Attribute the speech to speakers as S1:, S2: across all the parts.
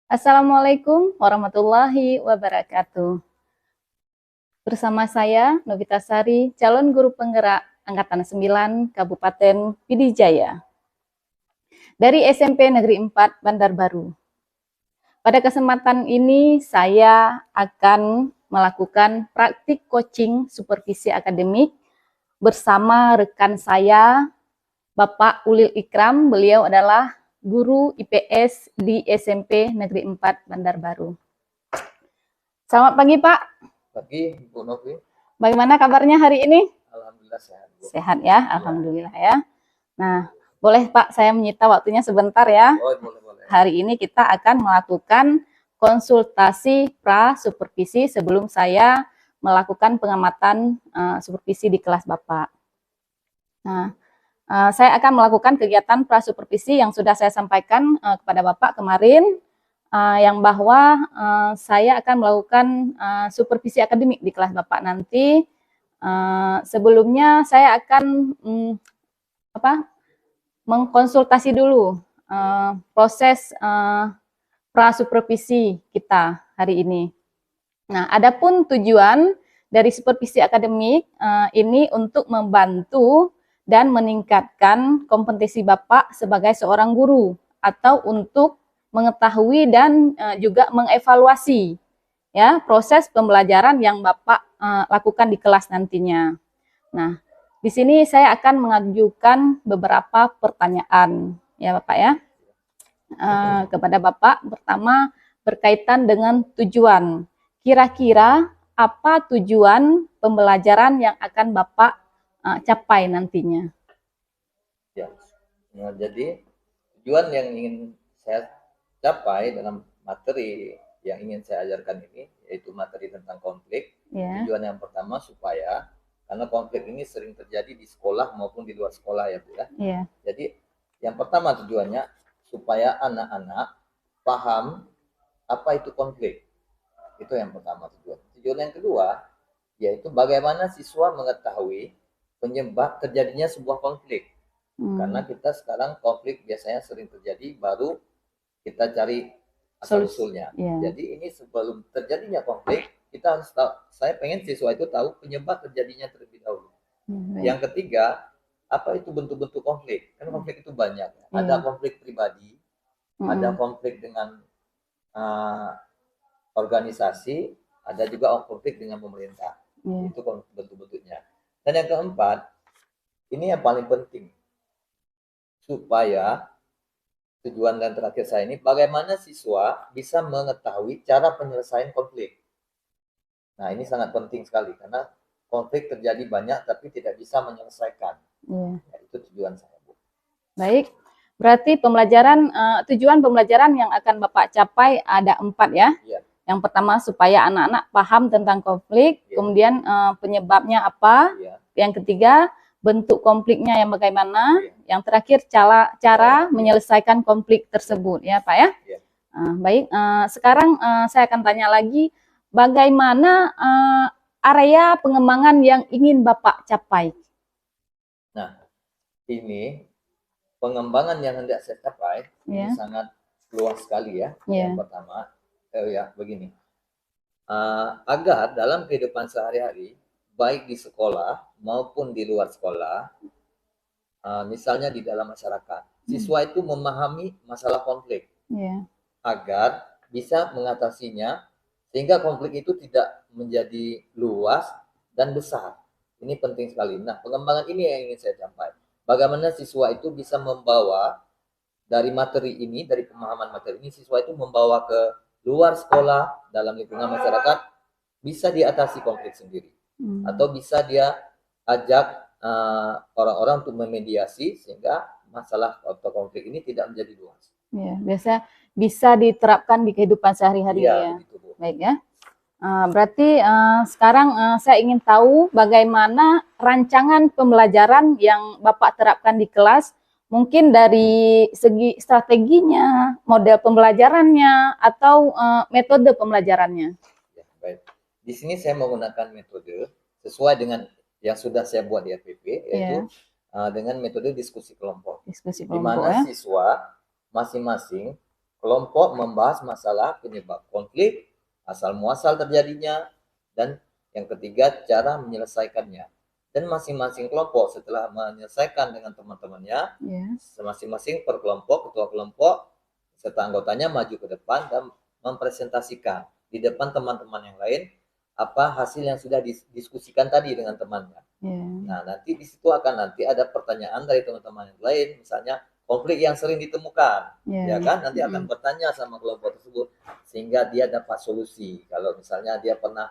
S1: Assalamualaikum warahmatullahi wabarakatuh. Bersama saya, Novita Sari, calon guru penggerak Angkatan 9 Kabupaten Pidijaya dari SMP Negeri 4 Bandar Baru. Pada kesempatan ini, saya akan melakukan praktik coaching supervisi akademik bersama rekan saya, Bapak Ulil Ikram. Beliau adalah guru IPS di SMP Negeri 4 Bandar Baru. Selamat pagi, Pak.
S2: Pagi, Bu Novi.
S1: Bagaimana kabarnya hari ini?
S2: Alhamdulillah sehat, Bu.
S1: Sehat ya, alhamdulillah ya. Nah, boleh Pak saya menyita waktunya sebentar ya.
S2: Oh, boleh.
S1: Hari ini kita akan melakukan konsultasi pra-supervisi sebelum saya melakukan pengamatan supervisi di kelas Bapak. Nah, saya akan melakukan kegiatan pra-supervisi yang sudah saya sampaikan kepada Bapak kemarin, yang bahwa saya akan melakukan supervisi akademik di kelas Bapak nanti. Sebelumnya saya akan mengkonsultasi dulu proses pra-supervisi kita hari ini. Nah, adapun tujuan dari supervisi akademik ini untuk membantu dan meningkatkan kompetensi Bapak sebagai seorang guru atau untuk mengetahui dan juga mengevaluasi ya proses pembelajaran yang Bapak lakukan di kelas nantinya. Nah, di sini saya akan mengajukan beberapa pertanyaan ya Bapak ya kepada Bapak. Pertama berkaitan dengan tujuan. Kira-kira apa tujuan pembelajaran yang akan Bapak capai nantinya?
S2: Ya. Nah, jadi tujuan yang ingin saya capai dalam materi yang ingin saya ajarkan ini, yaitu materi tentang konflik.
S1: Ya.
S2: Tujuan yang pertama supaya, karena konflik ini sering terjadi di sekolah maupun di luar sekolah ya Bu ya.
S1: Ya.
S2: Jadi yang pertama tujuannya supaya anak-anak paham apa itu konflik. Itu yang pertama tujuan. Tujuan yang kedua yaitu bagaimana siswa mengetahui penyebab terjadinya sebuah konflik. Karena kita sekarang konflik biasanya sering terjadi, baru kita cari asal-usulnya. Jadi ini sebelum terjadinya konflik, kita harus tahu, saya pengen siswa itu tahu penyebab terjadinya terlebih dahulu. Yang ketiga, apa itu bentuk-bentuk konflik? Kan konflik itu banyak. Ada konflik pribadi, ada konflik dengan organisasi, ada juga konflik dengan pemerintah. Itu bentuk-bentuknya. Dan yang keempat, ini yang paling penting, supaya tujuan dan terakhir saya ini bagaimana siswa bisa mengetahui cara penyelesaian konflik. Nah, ini sangat penting sekali karena konflik terjadi banyak tapi tidak bisa menyelesaikan. Ya, itu tujuan saya, Bu.
S1: Baik, berarti pembelajaran tujuan pembelajaran yang akan Bapak capai ada 4 ya. Yang pertama supaya anak-anak paham tentang konflik, kemudian penyebabnya apa. Yang ketiga bentuk konfliknya yang bagaimana, yang terakhir cara menyelesaikan konflik tersebut ya Pak ya. Baik, sekarang saya akan tanya lagi, bagaimana area pengembangan yang ingin Bapak capai?
S2: Nah, ini pengembangan yang hendak saya capai ini sangat luas sekali ya. Yang pertama, begini, agar dalam kehidupan sehari-hari, baik di sekolah maupun di luar sekolah, misalnya di dalam masyarakat, siswa itu memahami masalah konflik agar bisa mengatasinya sehingga konflik itu tidak menjadi luas dan besar. Ini penting sekali. Nah, pengembangan ini yang ingin saya capai. Bagaimana siswa itu bisa membawa dari materi ini, dari pemahaman materi ini, siswa itu membawa ke luar sekolah, dalam lingkungan masyarakat, bisa diatasi konflik sendiri. Atau bisa dia ajak orang-orang untuk memediasi sehingga masalah atau konflik ini tidak menjadi luas.
S1: Ya, biasa bisa diterapkan di kehidupan sehari-hari ya.
S2: Begitu, Bu.
S1: Baik ya. Berarti sekarang saya ingin tahu bagaimana rancangan pembelajaran yang Bapak terapkan di kelas, mungkin dari segi strateginya, model pembelajarannya, atau metode pembelajarannya.
S2: Ya, baik. Di sini saya menggunakan metode sesuai dengan yang sudah saya buat di RPP, yaitu dengan metode diskusi kelompok. Di mana siswa masing-masing kelompok membahas masalah penyebab konflik, asal muasal terjadinya, dan yang ketiga cara menyelesaikannya. Dan masing-masing kelompok setelah menyelesaikan dengan teman-temannya, masing-masing per kelompok, ketua kelompok serta anggotanya maju ke depan dan mempresentasikan di depan teman-teman yang lain apa hasil yang sudah didiskusikan tadi dengan temannya. Nah, nanti di situ akan nanti ada pertanyaan dari teman-teman yang lain, misalnya konflik yang sering ditemukan, ya kan? Nanti akan bertanya sama kelompok tersebut sehingga dia dapat solusi. Kalau misalnya dia pernah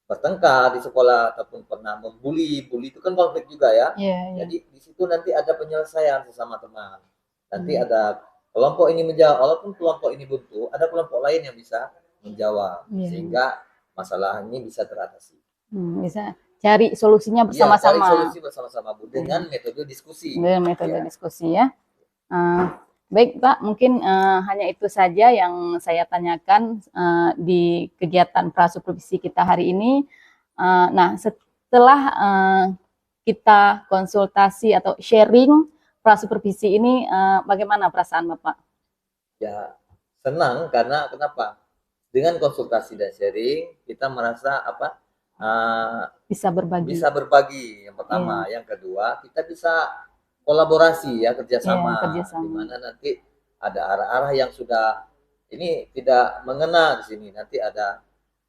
S2: bertengkar di sekolah ataupun pernah bully itu kan konflik juga ya. Jadi di situ nanti ada penyelesaian sesama teman. Nanti ada kelompok ini menjawab, walaupun kelompok ini buntu, ada kelompok lain yang bisa menjawab sehingga masalah ini bisa teratasi.
S1: Bisa cari solusinya bersama-sama.
S2: Cari solusi bersama-sama dengan metode diskusi.
S1: Dengan metode diskusi ya. Baik Pak, mungkin hanya itu saja yang saya tanyakan di kegiatan prasupervisi kita hari ini. Nah, setelah kita konsultasi atau sharing prasupervisi ini, bagaimana perasaan Bapak?
S2: Ya, senang karena kenapa? Dengan konsultasi dan sharing, kita merasa apa?
S1: Bisa berbagi.
S2: Bisa berbagi, yang pertama. Yang kedua, kita bisa kolaborasi ya, kerjasama. Di mana nanti ada arah-arah yang sudah ini tidak mengena di sini. Nanti ada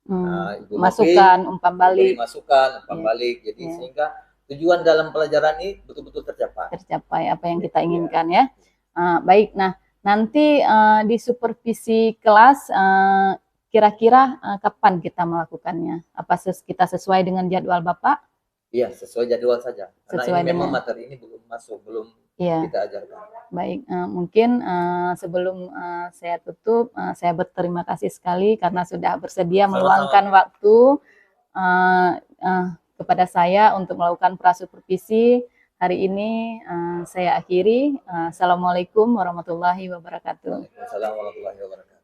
S2: Ibu
S1: masukan, umpan balik.
S2: Masukan, umpan balik. Jadi sehingga tujuan dalam pelajaran ini betul-betul tercapai.
S1: Tercapai apa yang kita inginkan ya. Baik, nah nanti di supervisi kelas kira-kira kapan kita melakukannya? Apa kita sesuai dengan jadwal Bapak?
S2: Iya, sesuai jadwal saja. Karena ini memang materi ini belum masuk, belum kita ajarkan.
S1: Baik, mungkin sebelum saya tutup, saya berterima kasih sekali karena sudah bersedia meluangkan waktu kepada saya untuk melakukan prasupervisi. Hari ini saya akhiri. Assalamualaikum warahmatullahi wabarakatuh.
S2: Waalaikumsalam warahmatullahi wabarakatuh.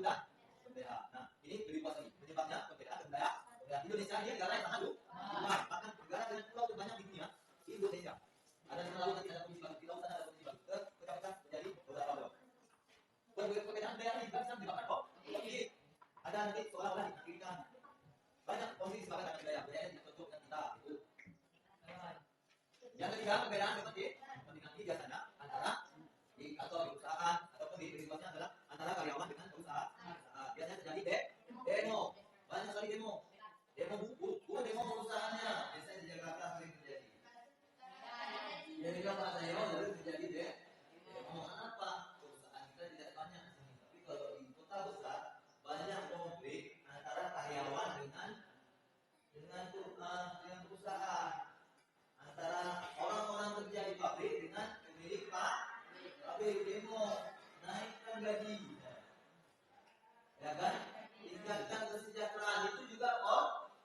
S2: bukan kebudayaan. Nah, ini lebih luas lagi. Penyebabnya perbedaan kebudayaan. Indonesia ini negara yang sangat luas, bahkan negara dengan pulau terbanyak di dunia, Indonesia. Ada di laut, nanti ada posisi baru, di lautan ada posisi baru. Pecah-pecah menjadi beberapa pulau. Perbedaan budaya ini juga bisa menyebabkan kok. Jadi ada nanti seolah-olah diakhirkan banyak posisi sebagai budaya yang ditutup dengan kita itu. Yang ketiga, perbedaan seperti kepentingan ini biasanya antara di kantor, di perusahaan ataupun di pribadinya adalah antara karyawan dengan perusahaan. Biasanya terjadi demo, banyak sekali demo bukan demo perusahaannya, biasanya di Jakarta sering terjadi. Jadi kalau saya lalu terjadi demo apa? Perusahaan kita tidak banyak, tapi kalau di kota besar banyak konflik antara karyawan dengan perusahaan, antara orang-orang kerja di pabrik dengan pemilik pabrik. Demo naikkan gaji, ya kan? Tingkatkan kesejahteraan, itu juga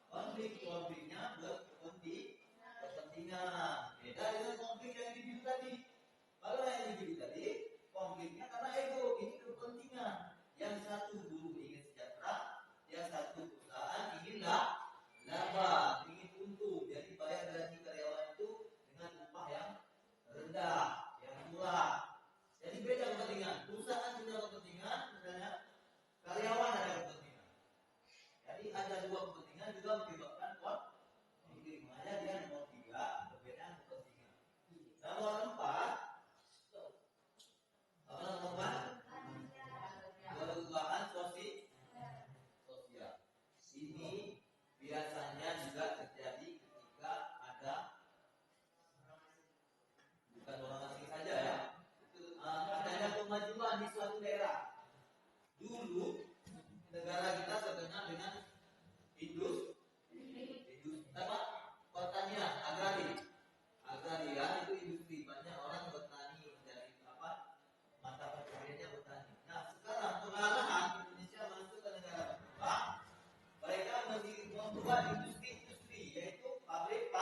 S2: konfliknya berkepentingan. Beda dengan konflik yang individu tadi. Kalau yang individu tadi konfliknya karena ego, ini kepentingan. Yang satu buruh ingin sejahtera, yang satu perusahaan ingin laba, ingin untung. Jadi bayar gaji karyawan itu dengan upah yang rendah, yang murah. Jadi beda kepentingan. Perusahaan punya kepentingan, misalnya karyawan ada kepentingan. Jadi ada dua kepentingan juga menyebabkan konflik. Makanya dia nomor 3, perbedaan kepentingan. Nomor 4, perubahan sosial. Ini biasanya juga terjadi ketika ada, bukan orang asing saja ya, itu adanya kemajuan di suatu daerah. Dulu negara kita terkenal dengan pertanian, agraria itu industri, banyak orang bertani, menjadi mata pencahariannya bertani. Nah sekarang perlahan Indonesia masuk ke negara berkembang, mereka membuat industri, yaitu pabrik.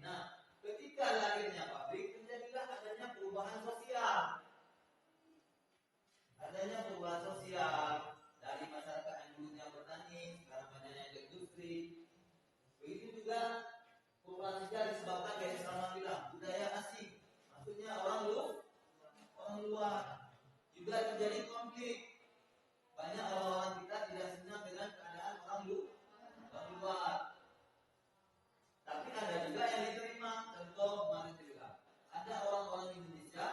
S2: Nah ketika lahirnya pabrik, terjadilah adanya perubahan sosial. Dari masyarakat yang dulunya bertani, sekarang banyak yang industri. Begitu juga perubahan sosial disebabkan dari selama bilang budaya asing, maksudnya orang luar. Juga terjadi konflik. Banyak orang kita tidak senang dengan keadaan orang luar. Tapi ada juga yang diterima. Contoh kemarin juga ada orang-orang Indonesia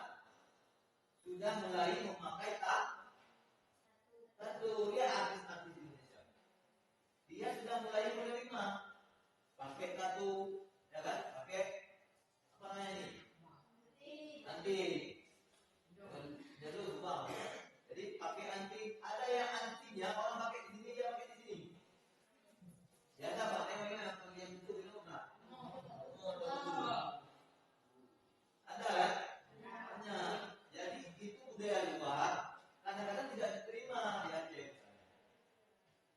S2: sudah mulai memakai tattoo. Dia artis Indonesia. Dia sudah mulai menerima pakai tattoo, ya kan? Pakai apa namanya ini? Nanti jalur bang. Jadi pakai anti. Ada yang antinya orang pakai di sini, dia pakai di sini. Ya ada pak, yang itu nah. Ada kan? Banyak. Jadi itu budaya luar. Kadang-kadang tidak diterima di Aceh.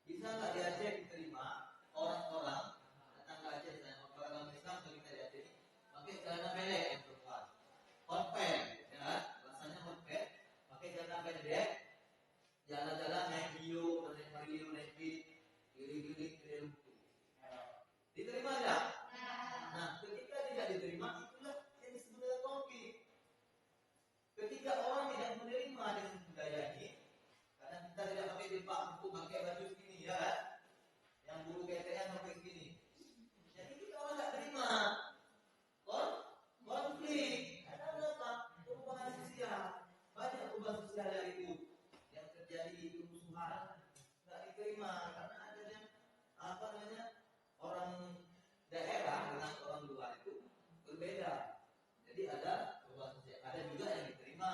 S2: Bisa nggak di Aceh diterima orang-orang datang ke Aceh, orang Islam kalau kita di Aceh ini pakai celana pendek yang perempuan, hotpant, ya, rasanya hotpant, pakai celana pendek, jalan-jalan naik bio, naik bis, kiri-kiri, diterima tidak? Nah, ketika tidak diterima, itulah yang disebut dengan konflik. Ketika orang tidak menerima dengan budaya ini, karena kita tidak pakai jilbab, pakai baju segini, ya kan? Yang bulu ketean pakai segini. Jadi kita orang tidak terima. Konflik. Ada apa? Perubahan sosial. Banyak perubahan sosial dari itu yang terjadi di kerusuhan. Tidak diterima karena adanya orang daerah dengan orang luar itu berbeda. Jadi ada perubahan sosial. Ada juga yang diterima.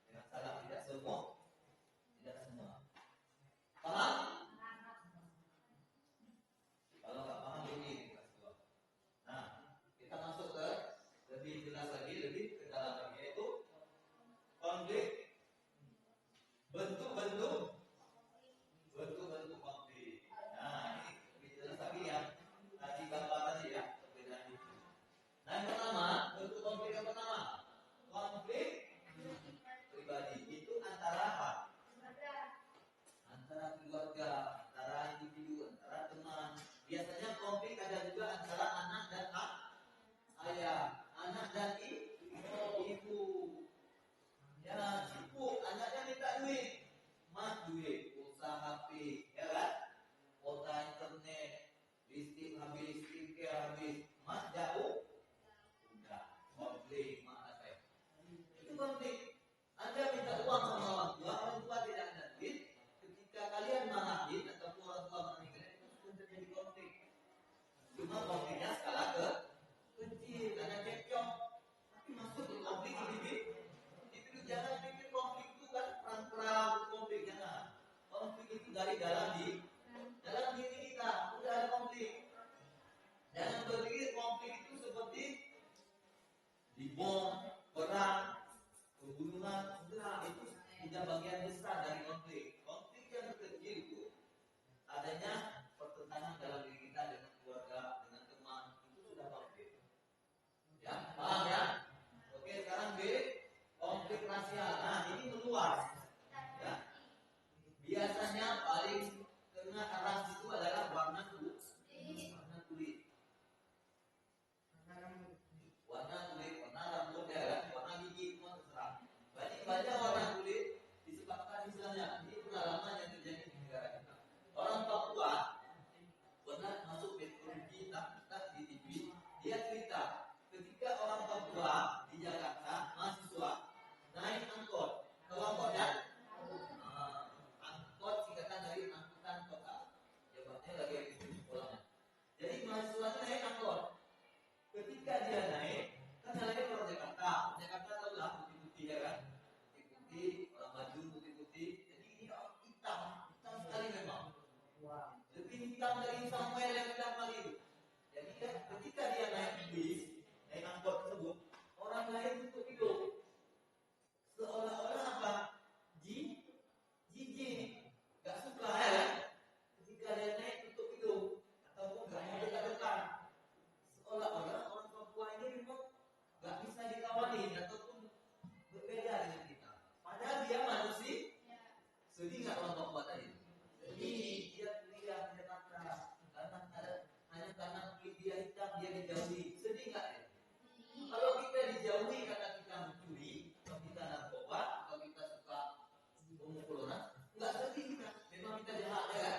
S2: Dengan salah, tidak semua. Paham? Kalau nggak paham begini. Nah, kita masuk ke lebih jelas lagi, lebih ke dalam lagi, yaitu konflik, bentuk konflik. Nah, ini lebih jelas Cuma konfliknya skala kecil karena cekcok. Tapi masuk ke konflik individu. Jangan pikir konflik itu kan perang konflik, jangan. Konflik itu dari dalam diri kita udah ada konflik. Jangan berpikir konflik itu seperti di bom, perang, pembunuhan, enggak, itu tidak bagian besar dari konflik. Konflik yang kecil itu adanya pertentangan dalam diri kita dengan keluarga, dengan teman, itu sudah konflik. Ya, paham ya? Oke, sekarang B, konflik rasial. Nah, ini meluas. Ya. Biasanya paling kena ras itu adalah warna kulit. Warna rambut, warna gigi, semua terserah. Banyak warna kulit disebabkan misalnya ini pengalaman yang terjadi di negara kita. Orang Papua pernah masuk teknologi kita di TV, dia cerita ketika orang Papua di Jakarta mahasiswa naik angkot, kelompok dan angkot singkatan dari angkutan kota, jabatnya lagi di sekolahnya. Jadi mahasiswa naik angkot. Ketika dia naik, kan jalannya orang Jakarta tahu lah putih-putih ya kan, putih-putih, orang baju putih-putih. Jadi ini orang hitam sekali memang. Lebih hitam dari Samuel yang hitam lagi. Jadi ketika dia naik bis, naik angkot tersebut, orang lain tutup hidung, seolah-olah apa? Jijik, gak suka ya. Ketika dia naik tutup hidung, ataupun gak mau dekat-dekat, seolah-olah orang Papua ini memang gak bisa dikawani ataupun berbeda dengan kita. Padahal dia manusia. Sedih gak orang Papua tadi? Dia kuliah di Jakarta karena kulit dia hitam, dia dijauhi. Sedih nggak ya? Kalau kita dijauhi karena kita mencuri, atau kita narkoba, atau kita suka memukul orang, nggak sedih kita. Memang kita jahat ya.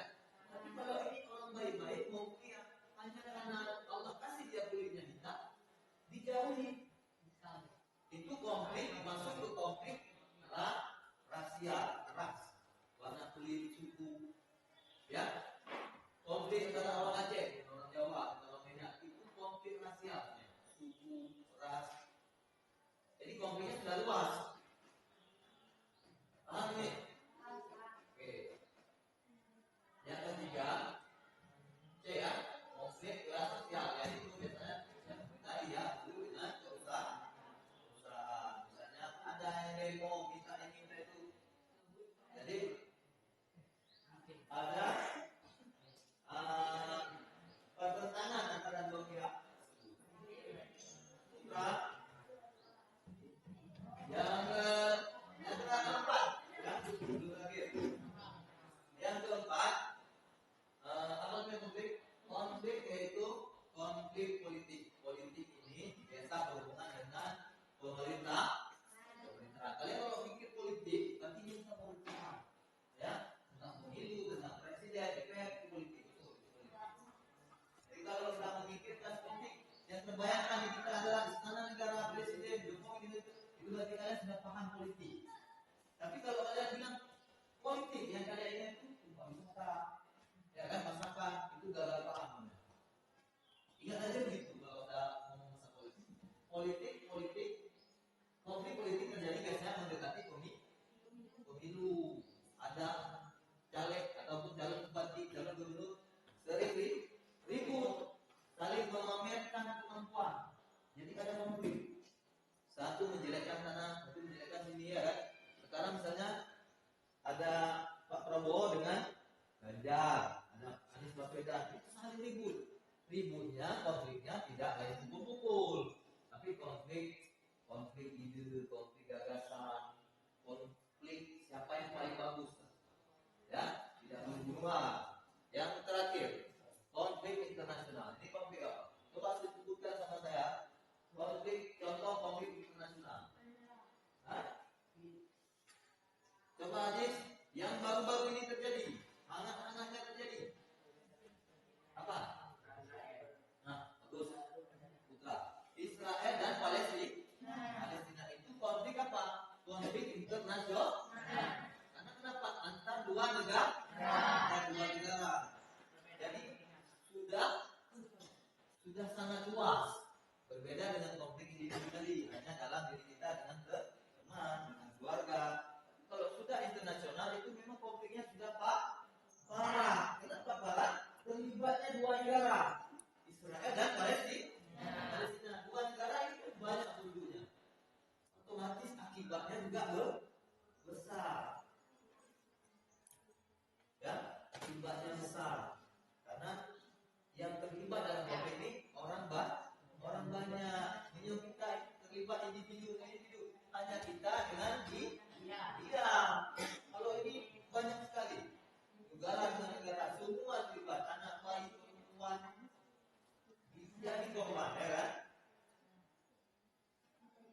S2: Tapi kalau ini orang baik-baik, mungkin hanya karena Allah kasih dia kulitnya hitam, dijauhi. Itu konflik, masuk ke konflik rasial, ras, warna kulit, suku. Ya, konflik antara orang Aceh, orang Jawa, orang Medan itu konflik rasial, suku, ras. Jadi konfliknya sudah luas. Paham nih? Oke. Yang ketiga, C ya, konflik rasial. Jadi itu biasanya tadi ya, dulu dengan perusahaan. Misalnya ada yang demo, minta itu. Jadi ada pertentangan antara dua pihak. Yang keempat, apa konflik? Konflik yaitu konflik politik. Politik ini biasa berhubungan dengan pemerintah. Kalian kalau pikir politik, berarti ini tentang politik, ya, tentang pemilu, tentang presiden, DPR, politik. Jadi kalau kita memikirkan politik, yang terbayangkan di kita adalah istana negara, presiden, Jokowi, itu berarti kalian sudah paham politik. Tapi kalau kalian bilang politik, yang kalian ingat itu wisata, ya kan, masakan, itu gagal paham. Ingat aja begitu kalau kita ngomong masalah politik. Konflik politik terjadi biasanya mendekati pemilu. Ada caleg ataupun calon bupati, calon gubernur sering ribut, saling memamerkan kemampuan. Jadi ada konflik. Satu menjelekkan sana, satu menjelekkan sini ya kan. Sekarang misalnya ada Pak Prabowo dengan Ganjar, ada Anies Baswedan, itu saling ribut. Ributnya, konfliknya tidak kayak pukul-pukul, tapi konflik ide, konflik gagasan, konflik siapa yang paling bagus, ya, tidak membunuh. Yang terakhir, konflik internasional. Ini konflik apa? Coba disebutkan sama saya. Contoh konflik internasional. Coba Hadis, yang baru-baru ini terjadi, hangat-hangatnya terjadi. Apa? Nah, bagus. Putra. Israel dan Palestina. Palestina itu konflik apa? Konflik internasional. Karena kenapa? Antar dua negara. Jadi sudah jangan diam. Kalau ini banyak sekali. Negara dengan negara semua terlibat, anak bayi, perempuan jadi korban, ya kan?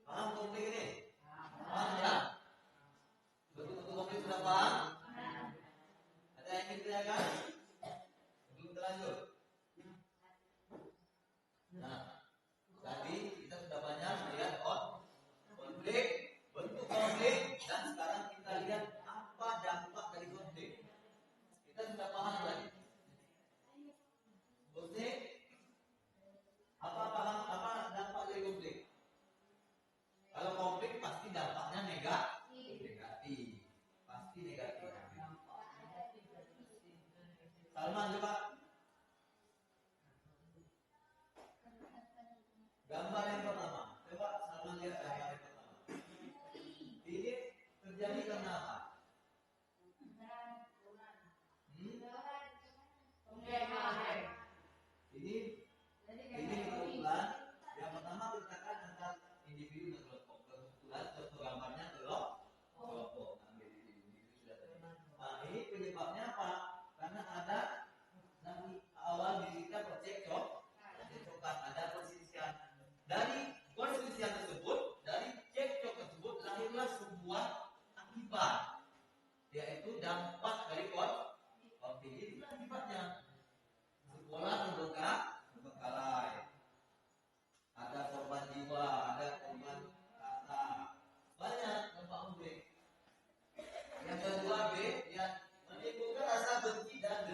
S2: Paham konflik ini? Paham ya? Betul-betul konflik sudah paham? Ada yang ingin ditanyakan? Sebelum berlanjut. Nah, tadi kita sudah banyak melihat konflik, bentuk konflik, dan sekarang kita lihat apa dampak dari konflik. Kita sudah paham tadi. Konflik, apa dampak dari konflik? Kalau konflik pasti dampaknya negatif, pasti negatif. Salman coba. Gambar yang pertama, coba Salman lihat gambar yang pertama. Ini terjadi karena apa? Ini kebetulan yang pertama berkaitan antara individu dan kelompok. Kebetulan contoh gambarnya kelompok. Nah, ini penyebabnya apa? Karena ada dari awal diri kita percekcokan, ada perselisihan. Dari perselisihan tersebut, dari cekcok tersebut lahirlah sebuah akibat, yaitu dampak dari konflik. Itu akibatnya sekolah terbengkalai, ada korban jiwa, ada korban kata, banyak dampak konflik. Yang kedua B, yang menimbulkan rasa benci dan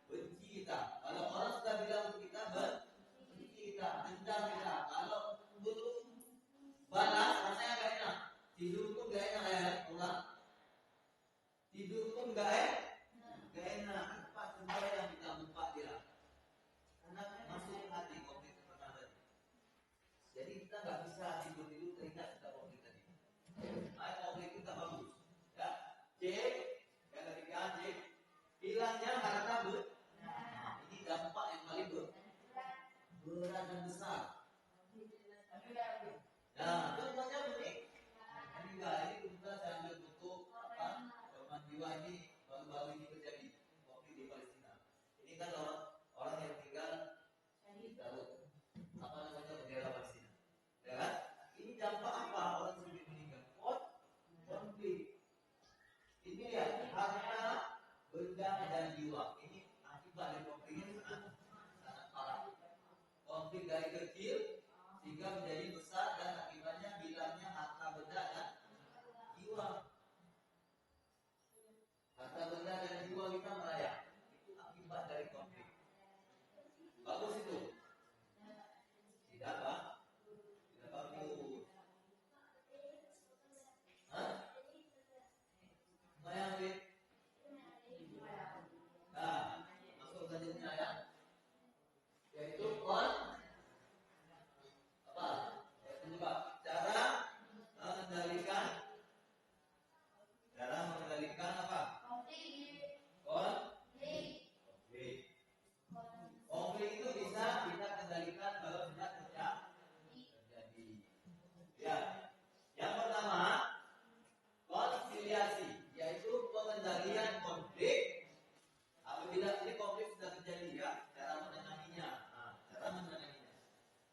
S2: benci kita. Kalau orang sudah bilang kita benci kita, dendam kita, kalau belum balas rasanya gak enak. Tidur pun gak enak ya, pulang. Tidur pun gak enak. Apa semua yang kita lupa dia. Karena masuk hati konflik pertama tadi. Jadi kita gak bisa tidur teringat kita konflik tadi. Konflik kita bagus. Ya, C, yang ketiga C, hilangnya harta ini dampak yang paling berat dan besar. Nah, contohnya begini. Ini kebetulan saya ambil foto korban jiwa ini baru-baru ini terjadi konflik di Palestina. Ini kan orang yang tinggal di Garut, bendera Palestina. Ya kan? Ini dampak apa orang sudah meninggal? Konflik. Ini ya harta, benda dan jiwa. Ini akibat dari konflik ini sangat parah. Konflik dari kecil sehingga menjadi besar dan akibatnya hilangnya harta, benda dan jiwa. Harta, benda dan jiwa kita melayang. Itu akibat dari konflik. Bagus itu? Tidak Pak? Tidak bagus. Bayang deh. Nah, masuk selanjutnya ya. Yaitu apa? Coba cara mengendalikan apa? Konflik itu bisa kita kendalikan kalau sudah terjadi. Ya. Yang pertama, konsiliasi, yaitu pengendalian konflik. Apabila ini konflik sudah terjadi, ya, cara menanganinya.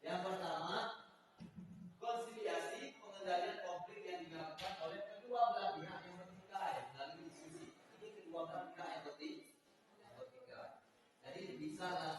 S2: Yang pertama, konsiliasi, pengendalian konflik yang dilakukan oleh kedua belah pihak yang bertikai melalui diskusi. Ini kedua belah pihak yang bertikai. Jadi bisa